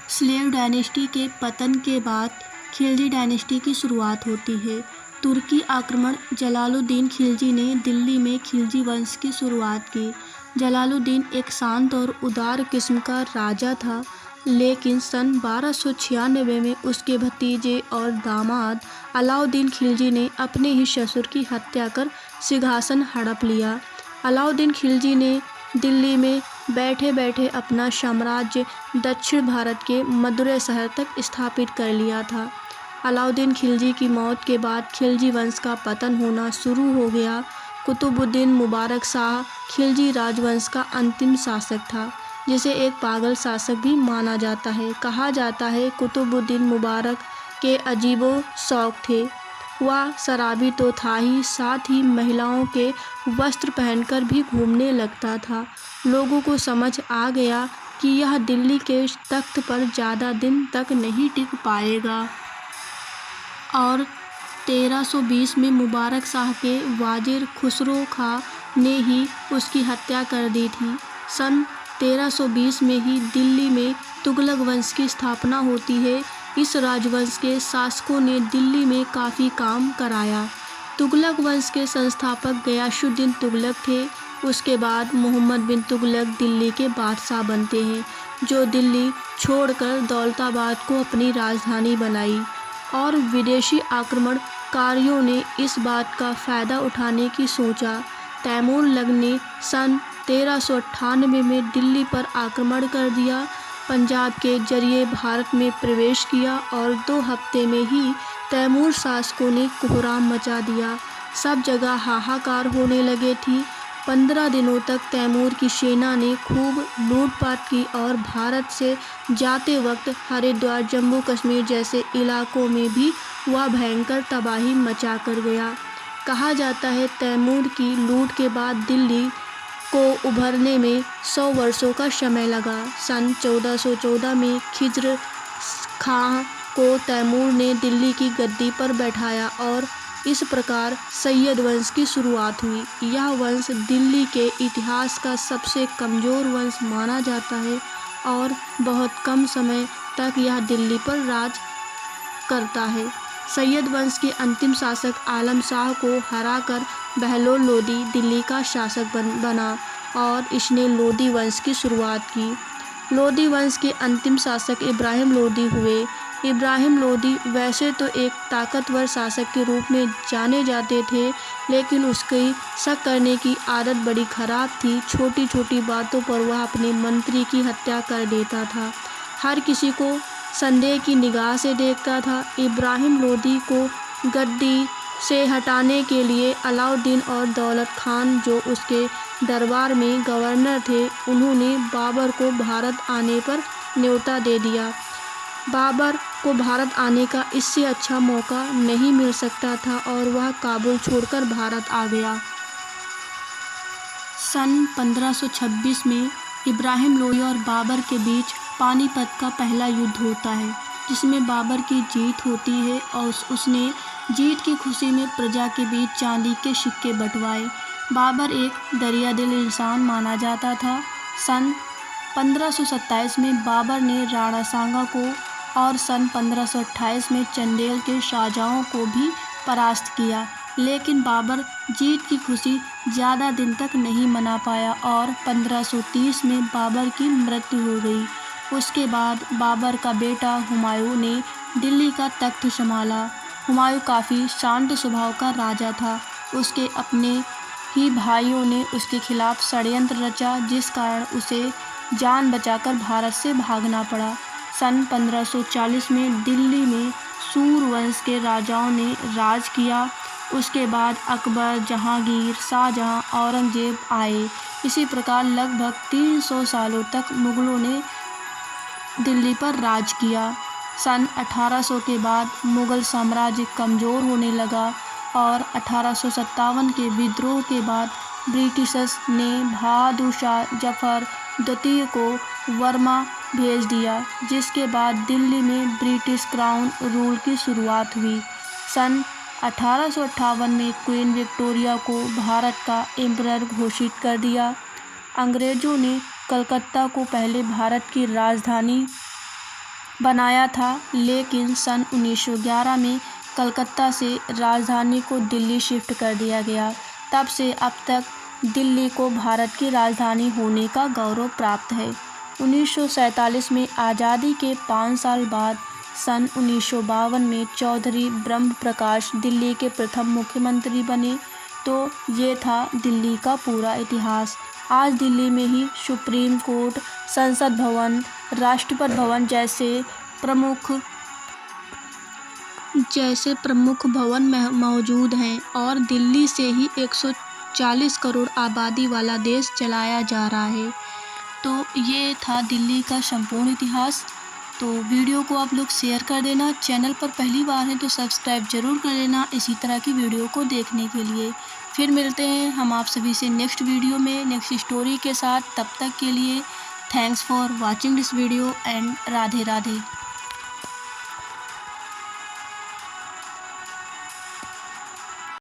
Slave dynasty के पतन के बाद खिलजी डायनेस्टी की शुरुआत होती है। तुर्की आक्रमण। जलालुद्दीन खिलजी ने दिल्ली में खिलजी वंश की शुरुआत की। जलालुद्दीन एक शांत और उदार किस्म का राजा था, लेकिन सन 1296 में उसके भतीजे और दामाद अलाउद्दीन खिलजी ने अपने ही ससुर की हत्या कर सिंहासन हड़प लिया। अलाउद्दीन खिलजी ने दिल्ली में बैठे बैठे अपना साम्राज्य दक्षिण भारत के मदुरै शहर तक स्थापित कर लिया था। अलाउद्दीन खिलजी की मौत के बाद खिलजी वंश का पतन होना शुरू हो गया। कुतुबुद्दीन मुबारक शाह खिलजी राजवंश का अंतिम शासक था, जिसे एक पागल शासक भी माना जाता है। कहा जाता है कुतुबुद्दीन मुबारक के अजीबो शौक थे। वह शराबी तो था ही, साथ ही महिलाओं के वस्त्र पहनकर भी घूमने लगता था। लोगों को समझ आ गया कि यह दिल्ली के तख्त पर ज़्यादा दिन तक नहीं टिक पाएगा और 1320 में मुबारक शाह के वाजिर खुसरो खां ने ही उसकी हत्या कर दी थी। सन 1320 में ही दिल्ली में तुगलक वंश की स्थापना होती है। इस राजवंश के शासकों ने दिल्ली में काफ़ी काम कराया। तुगलक वंश के संस्थापक गयासुद्दीन तुगलक थे। उसके बाद मोहम्मद बिन तुगलक दिल्ली के बादशाह बनते हैं, जो दिल्ली छोड़कर दौलताबाद को अपनी राजधानी बनाई और विदेशी आक्रमणकारियों ने इस बात का फ़ायदा उठाने की सोचा। तैमूर लंग ने सन 1398 में दिल्ली पर आक्रमण कर दिया, पंजाब के जरिए भारत में प्रवेश किया और 2 हफ्ते में ही तैमूर शासकों ने कोहराम मचा दिया। सब जगह हाहाकार होने लगे थी। 15 दिनों तक तैमूर की सेना ने खूब लूटपाट की और भारत से जाते वक्त हरिद्वार, जम्मू कश्मीर जैसे इलाकों में भी वह भयंकर तबाही मचा कर गया। कहा जाता है तैमूर की लूट के बाद दिल्ली को उभरने में 100 वर्षों का समय लगा। सन 1414 में खिज्र खां को तैमूर ने दिल्ली की गद्दी पर बैठाया और इस प्रकार सैयद वंश की शुरुआत हुई। यह वंश दिल्ली के इतिहास का सबसे कमज़ोर वंश माना जाता है और बहुत कम समय तक यह दिल्ली पर राज करता है। सैयद वंश के अंतिम शासक आलम शाह को हराकर बहलोल लोदी दिल्ली का शासक बना और इसने लोदी वंश की शुरुआत की। लोदी वंश के अंतिम शासक इब्राहिम लोदी हुए। इब्राहिम लोदी वैसे तो एक ताकतवर शासक के रूप में जाने जाते थे, लेकिन उसकी शक करने की आदत बड़ी खराब थी। छोटी छोटी बातों पर वह अपने मंत्री की हत्या कर देता था। हर किसी को संदेह की निगाह से देखता था। इब्राहिम लोदी को गद्दी से हटाने के लिए अलाउद्दीन और दौलत खान, जो उसके दरबार में गवर्नर थे, उन्होंने बाबर को भारत आने पर न्योता दे दिया। बाबर को भारत आने का इससे अच्छा मौका नहीं मिल सकता था और वह काबुल छोड़कर भारत आ गया। सन 1526 में इब्राहिम लोदी और बाबर के बीच पानीपत का पहला युद्ध होता है, जिसमें बाबर की जीत होती है और उसने जीत की खुशी में प्रजा के बीच चांदी के सिक्के बंटवाए। बाबर एक दरियादिल इंसान माना जाता था। सन 1527 में बाबर ने राणा सांगा को और सन 1528 में चंदेल के शाहजहाँओं को भी परास्त किया, लेकिन बाबर जीत की खुशी ज़्यादा दिन तक नहीं मना पाया और 1530 में बाबर की मृत्यु हो गई। उसके बाद बाबर का बेटा हुमायूं ने दिल्ली का तख्त संभाला। हुमायूं काफ़ी शांत स्वभाव का राजा था। उसके अपने ही भाइयों ने उसके खिलाफ षड्यंत्र रचा, जिस कारण उसे जान बचाकर भारत से भागना पड़ा। सन 1540 में दिल्ली में सूर वंश के राजाओं ने राज किया। उसके बाद अकबर, जहांगीर, शाहजहां, औरंगजेब आए। इसी प्रकार लगभग 300 सालों तक मुग़लों ने दिल्ली पर राज किया। सन 1800 के बाद मुग़ल साम्राज्य कमज़ोर होने लगा और 1857 के विद्रोह के बाद ब्रिटिशर्स ने बहादुर शाह जफ़र द्वितीय को बर्मा भेज दिया, जिसके बाद दिल्ली में ब्रिटिश क्राउन रूल की शुरुआत हुई। सन 1858 में क्वीन विक्टोरिया को भारत का एम्परर घोषित कर दिया। अंग्रेज़ों ने कलकत्ता को पहले भारत की राजधानी बनाया था, लेकिन सन 1911 में कलकत्ता से राजधानी को दिल्ली शिफ्ट कर दिया गया। तब से अब तक दिल्ली को भारत की राजधानी होने का गौरव प्राप्त है। 1947 में आज़ादी के 5 साल बाद सन 1952 में चौधरी ब्रह्म प्रकाश दिल्ली के प्रथम मुख्यमंत्री बने। तो ये था दिल्ली का पूरा इतिहास। आज दिल्ली में ही सुप्रीम कोर्ट, संसद भवन, राष्ट्रपति भवन जैसे प्रमुख भवन मौजूद हैं और दिल्ली से ही 140 करोड़ आबादी वाला देश चलाया जा रहा है। तो ये था दिल्ली का संपूर्ण इतिहास। तो वीडियो को आप लोग शेयर कर देना। चैनल पर पहली बार हैं तो सब्सक्राइब जरूर कर लेना इसी तरह की वीडियो को देखने के लिए। फिर मिलते हैं हम आप सभी से नेक्स्ट वीडियो में नेक्स्ट स्टोरी के साथ। तब तक के लिए thanks for watching this video and Radhe Radhe.